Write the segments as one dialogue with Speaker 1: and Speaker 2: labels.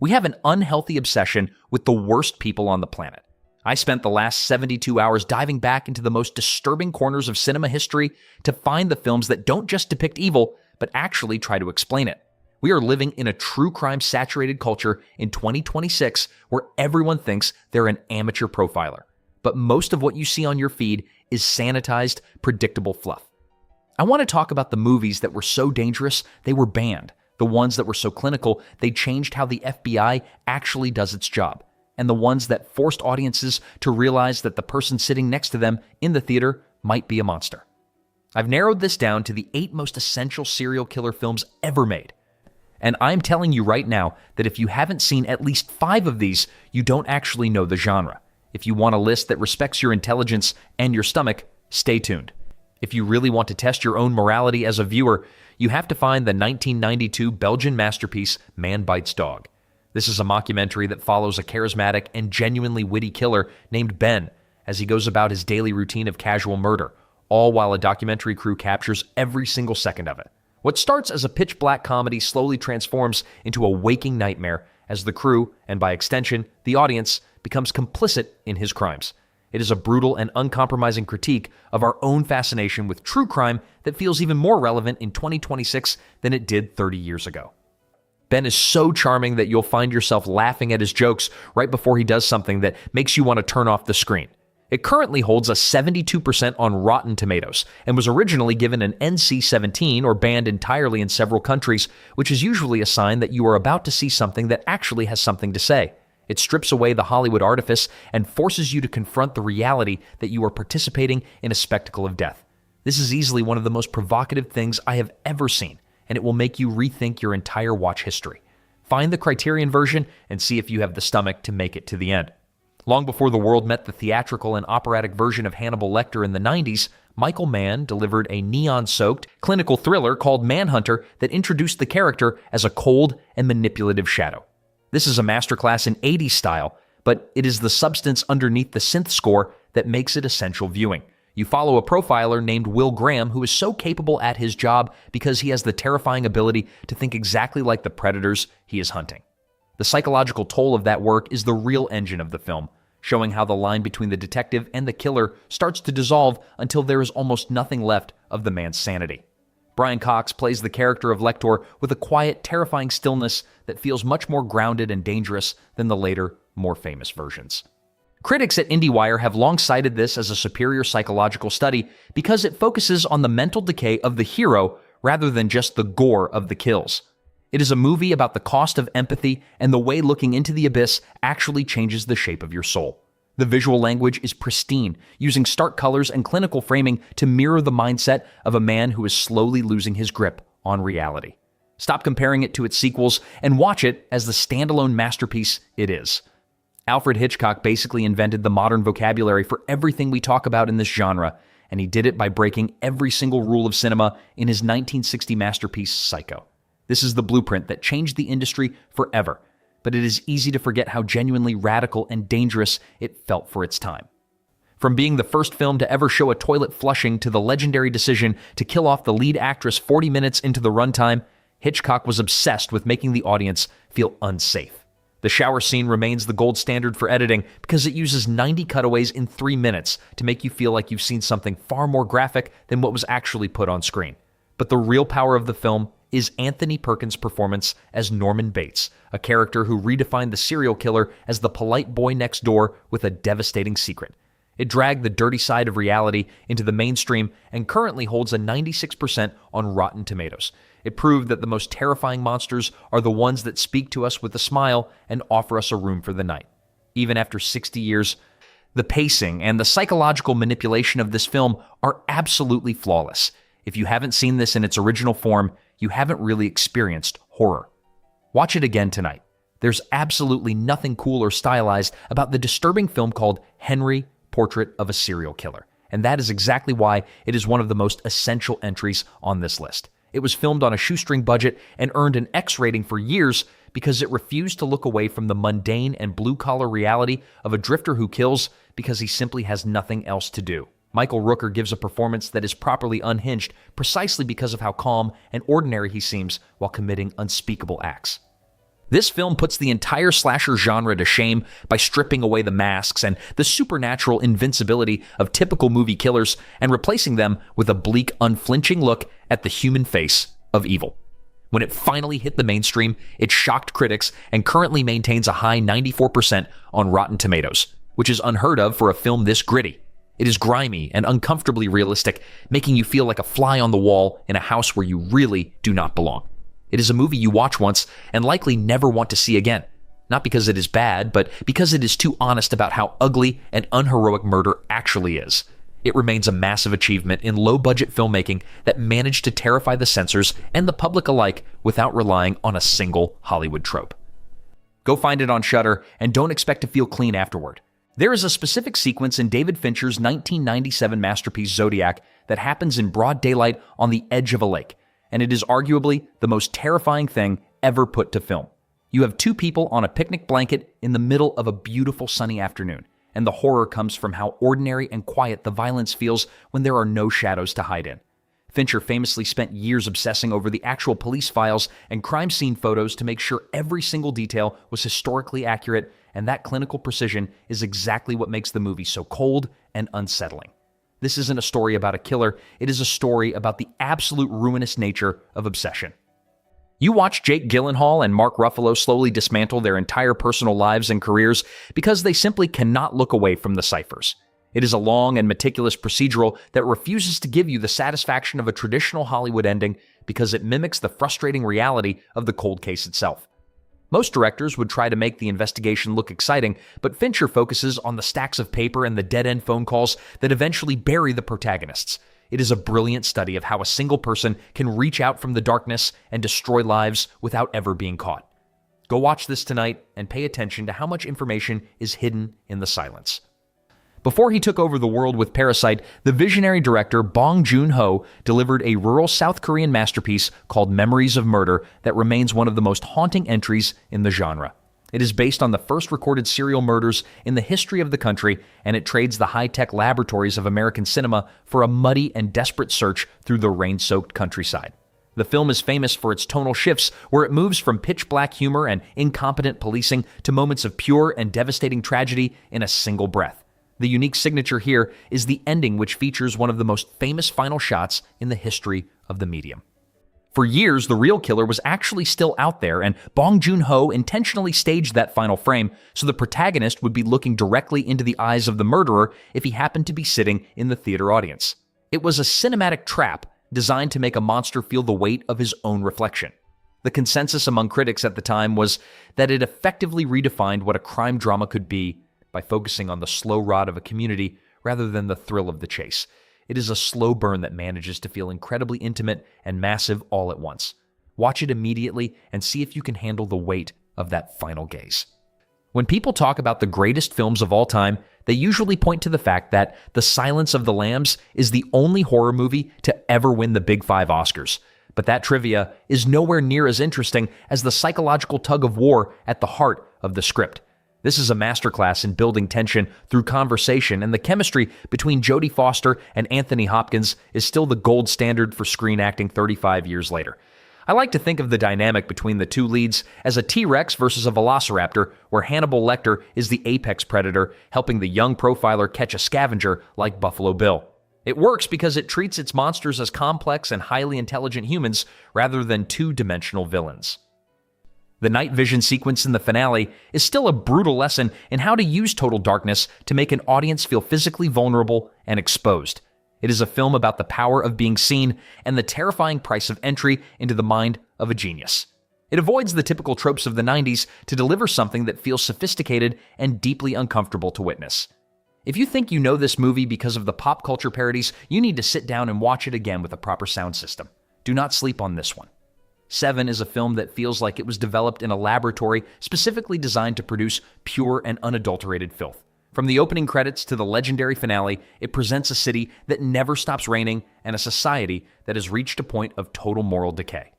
Speaker 1: We have an unhealthy obsession with the worst people on the planet. I spent the last 72 hours diving back into the most disturbing corners of cinema history to find the films that don't just depict evil, but actually try to explain it. We are living in a true crime-saturated culture in 2026 where everyone thinks they're an amateur profiler. But most of what you see on your feed is sanitized, predictable fluff. I want to talk about the movies that were so dangerous they were banned, the ones that were so clinical they changed how the FBI actually does its job, and the ones that forced audiences to realize that the person sitting next to them in the theater might be a monster. I've narrowed this down to the 8 most essential serial killer films ever made. And I'm telling you right now that if you haven't seen at least 5 of these, you don't actually know the genre. If you want a list that respects your intelligence and your stomach, stay tuned. If you really want to test your own morality as a viewer, you have to find the 1992 Belgian masterpiece, Man Bites Dog. This is a mockumentary that follows a charismatic and genuinely witty killer named Ben as he goes about his daily routine of casual murder, all while a documentary crew captures every single second of it. What starts as a pitch-black comedy slowly transforms into a waking nightmare as the crew, and by extension, the audience, becomes complicit in his crimes. It is a brutal and uncompromising critique of our own fascination with true crime that feels even more relevant in 2026 than it did 30 years ago. Ben is so charming that you'll find yourself laughing at his jokes right before he does something that makes you want to turn off the screen. It currently holds a 72% on Rotten Tomatoes and was originally given an NC-17 or banned entirely in several countries, which is usually a sign that you are about to see something that actually has something to say. It strips away the Hollywood artifice and forces you to confront the reality that you are participating in a spectacle of death. This is easily one of the most provocative things I have ever seen, and it will make you rethink your entire watch history. Find the Criterion version and see if you have the stomach to make it to the end. Long before the world met the theatrical and operatic version of Hannibal Lecter in the 90s, Michael Mann delivered a neon-soaked, clinical thriller called Manhunter that introduced the character as a cold and manipulative shadow. This is a masterclass in 80s style, but it is the substance underneath the synth score that makes it essential viewing. You follow a profiler named Will Graham who is so capable at his job because he has the terrifying ability to think exactly like the predators he is hunting. The psychological toll of that work is the real engine of the film, showing how the line between the detective and the killer starts to dissolve until there is almost nothing left of the man's sanity. Brian Cox plays the character of Lecter with a quiet, terrifying stillness that feels much more grounded and dangerous than the later, more famous versions. Critics at IndieWire have long cited this as a superior psychological study because it focuses on the mental decay of the hero rather than just the gore of the kills. It is a movie about the cost of empathy and the way looking into the abyss actually changes the shape of your soul. The visual language is pristine, using stark colors and clinical framing to mirror the mindset of a man who is slowly losing his grip on reality. Stop comparing it to its sequels and watch it as the standalone masterpiece it is. Alfred Hitchcock basically invented the modern vocabulary for everything we talk about in this genre, and he did it by breaking every single rule of cinema in his 1960 masterpiece, Psycho. This is the blueprint that changed the industry forever, but it is easy to forget how genuinely radical and dangerous it felt for its time. From being the first film to ever show a toilet flushing to the legendary decision to kill off the lead actress 40 minutes into the runtime, Hitchcock was obsessed with making the audience feel unsafe. The shower scene remains the gold standard for editing because it uses 90 cutaways in 3 minutes to make you feel like you've seen something far more graphic than what was actually put on screen. But the real power of the film is Anthony Perkins' performance as Norman Bates, a character who redefined the serial killer as the polite boy next door with a devastating secret. It dragged the dirty side of reality into the mainstream and currently holds a 96% on Rotten Tomatoes. It proved that the most terrifying monsters are the ones that speak to us with a smile and offer us a room for the night. Even after 60 years, the pacing and the psychological manipulation of this film are absolutely flawless. If you haven't seen this in its original form, you haven't really experienced horror. Watch it again tonight. There's absolutely nothing cool or stylized about the disturbing film called Henry, Portrait of a Serial Killer, and that is exactly why it is one of the most essential entries on this list. It was filmed on a shoestring budget and earned an X rating for years because it refused to look away from the mundane and blue-collar reality of a drifter who kills because he simply has nothing else to do. Michael Rooker gives a performance that is properly unhinged precisely because of how calm and ordinary he seems while committing unspeakable acts. This film puts the entire slasher genre to shame by stripping away the masks and the supernatural invincibility of typical movie killers and replacing them with a bleak, unflinching look at the human face of evil. When it finally hit the mainstream, it shocked critics and currently maintains a high 94% on Rotten Tomatoes, which is unheard of for a film this gritty. It is grimy and uncomfortably realistic, making you feel like a fly on the wall in a house where you really do not belong. It is a movie you watch once and likely never want to see again. Not because it is bad, but because it is too honest about how ugly and unheroic murder actually is. It remains a massive achievement in low-budget filmmaking that managed to terrify the censors and the public alike without relying on a single Hollywood trope. Go find it on Shudder and don't expect to feel clean afterward. There is a specific sequence in David Fincher's 1997 masterpiece Zodiac that happens in broad daylight on the edge of a lake, and it is arguably the most terrifying thing ever put to film. You have two people on a picnic blanket in the middle of a beautiful sunny afternoon, and the horror comes from how ordinary and quiet the violence feels when there are no shadows to hide in. Fincher famously spent years obsessing over the actual police files and crime scene photos to make sure every single detail was historically accurate, and that clinical precision is exactly what makes the movie so cold and unsettling. This isn't a story about a killer, it is a story about the absolute ruinous nature of obsession. You watch Jake Gyllenhaal and Mark Ruffalo slowly dismantle their entire personal lives and careers because they simply cannot look away from the ciphers. It is a long and meticulous procedural that refuses to give you the satisfaction of a traditional Hollywood ending because it mimics the frustrating reality of the cold case itself. Most directors would try to make the investigation look exciting, but Fincher focuses on the stacks of paper and the dead-end phone calls that eventually bury the protagonists. It is a brilliant study of how a single person can reach out from the darkness and destroy lives without ever being caught. Go watch this tonight and pay attention to how much information is hidden in the silence. Before he took over the world with Parasite, the visionary director Bong Joon-ho delivered a rural South Korean masterpiece called Memories of Murder that remains one of the most haunting entries in the genre. It is based on the first recorded serial murders in the history of the country, and it trades the high-tech laboratories of American cinema for a muddy and desperate search through the rain-soaked countryside. The film is famous for its tonal shifts, where it moves from pitch-black humor and incompetent policing to moments of pure and devastating tragedy in a single breath. The unique signature here is the ending, which features one of the most famous final shots in the history of the medium. For years, the real killer was actually still out there, and Bong Joon-ho intentionally staged that final frame so the protagonist would be looking directly into the eyes of the murderer if he happened to be sitting in the theater audience. It was a cinematic trap designed to make a monster feel the weight of his own reflection. The consensus among critics at the time was that it effectively redefined what a crime drama could be by focusing on the slow rot of a community rather than the thrill of the chase. It is a slow burn that manages to feel incredibly intimate and massive all at once. Watch it immediately and see if you can handle the weight of that final gaze. When people talk about the greatest films of all time, they usually point to the fact that The Silence of the Lambs is the only horror movie to ever win the Big Five Oscars. But that trivia is nowhere near as interesting as the psychological tug of war at the heart of the script. This is a masterclass in building tension through conversation, and the chemistry between Jodie Foster and Anthony Hopkins is still the gold standard for screen acting 35 years later. I like to think of the dynamic between the two leads as a T-Rex versus a velociraptor, where Hannibal Lecter is the apex predator, helping the young profiler catch a scavenger like Buffalo Bill. It works because it treats its monsters as complex and highly intelligent humans rather than two-dimensional villains. The night vision sequence in the finale is still a brutal lesson in how to use total darkness to make an audience feel physically vulnerable and exposed. It is a film about the power of being seen and the terrifying price of entry into the mind of a genius. It avoids the typical tropes of the 90s to deliver something that feels sophisticated and deeply uncomfortable to witness. If you think you know this movie because of the pop culture parodies, you need to sit down and watch it again with a proper sound system. Do not sleep on this one. Seven is a film that feels like it was developed in a laboratory specifically designed to produce pure and unadulterated filth. From the opening credits to the legendary finale, it presents a city that never stops raining and a society that has reached a point of total moral decay.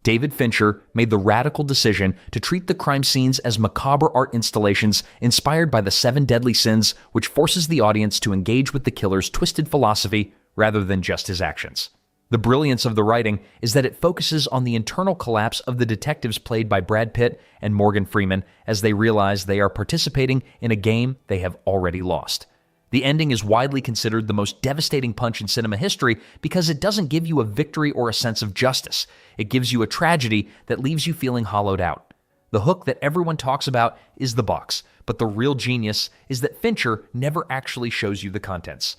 Speaker 1: David Fincher made the radical decision to treat the crime scenes as macabre art installations inspired by the 7 deadly sins, which forces the audience to engage with the killer's twisted philosophy rather than just his actions. The brilliance of the writing is that it focuses on the internal collapse of the detectives played by Brad Pitt and Morgan Freeman as they realize they are participating in a game they have already lost. The ending is widely considered the most devastating punch in cinema history because it doesn't give you a victory or a sense of justice. It gives you a tragedy that leaves you feeling hollowed out. The hook that everyone talks about is the box, but the real genius is that Fincher never actually shows you the contents.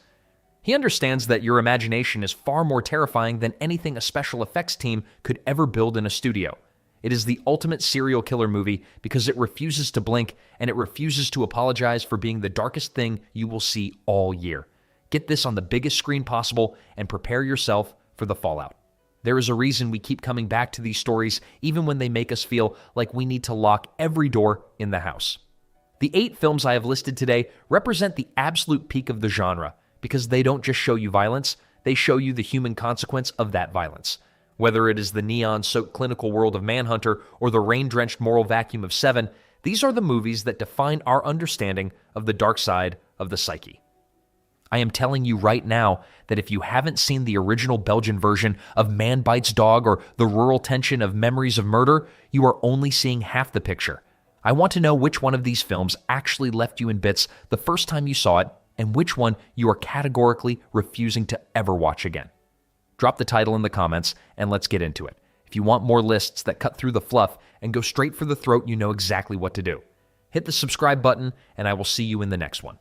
Speaker 1: He understands that your imagination is far more terrifying than anything a special effects team could ever build in a studio. It is the ultimate serial killer movie because it refuses to blink and it refuses to apologize for being the darkest thing you will see all year. Get this on the biggest screen possible and prepare yourself for the fallout. There is a reason we keep coming back to these stories even when they make us feel like we need to lock every door in the house. The 8 films I have listed today represent the absolute peak of the genre because they don't just show you violence, they show you the human consequence of that violence. Whether it is the neon-soaked clinical world of Manhunter or the rain-drenched moral vacuum of Seven, these are the movies that define our understanding of the dark side of the psyche. I am telling you right now that if you haven't seen the original Belgian version of Man Bites Dog or the rural tension of Memories of Murder, you are only seeing half the picture. I want to know which one of these films actually left you in bits the first time you saw it and which one you are categorically refusing to ever watch again. Drop the title in the comments and let's get into it. If you want more lists that cut through the fluff and go straight for the throat, you know exactly what to do. Hit the subscribe button and I will see you in the next one.